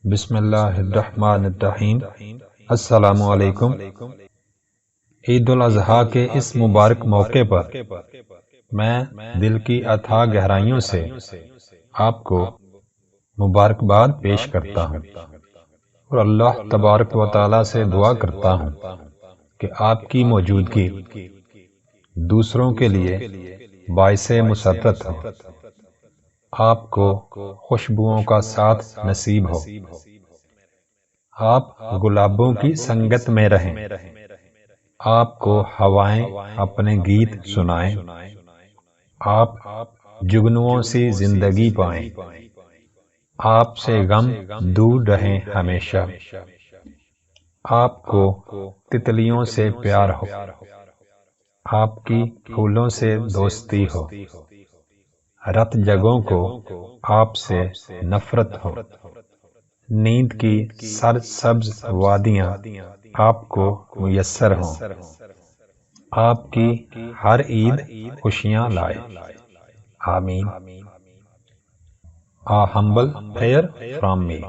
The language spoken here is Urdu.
بسم اللہ الرحمن الرحیم۔ السلام علیکم۔ عید الاضحیٰ کے اس مبارک موقع پر میں دل کی اتھاہ گہرائیوں سے آپ کو مبارکباد پیش کرتا ہوں اور اللہ تبارک و تعالیٰ سے دعا کرتا ہوں کہ آپ کی موجودگی دوسروں کے لیے باعث مسرت ہو، آپ کو خوشبوؤں کا ساتھ نصیب ہو، آپ گلابوں کی سنگت میں رہیں، آپ کو ہوائیں اپنے گیت سنائیں، آپ جگنوؤں سے زندگی پائیں، آپ سے غم دور رہیں ہمیشہ، آپ کو تتلیوں سے پیار ہو، آپ کی پھولوں سے دوستی ہو، رت جگہوں کو آپ سے نفرت ہو، نیند کی سرسبز وادیاں آپ کو میسر ہوں، آپ کی ہر عید خوشیاں لائے، آمین۔ A humble prayer from me.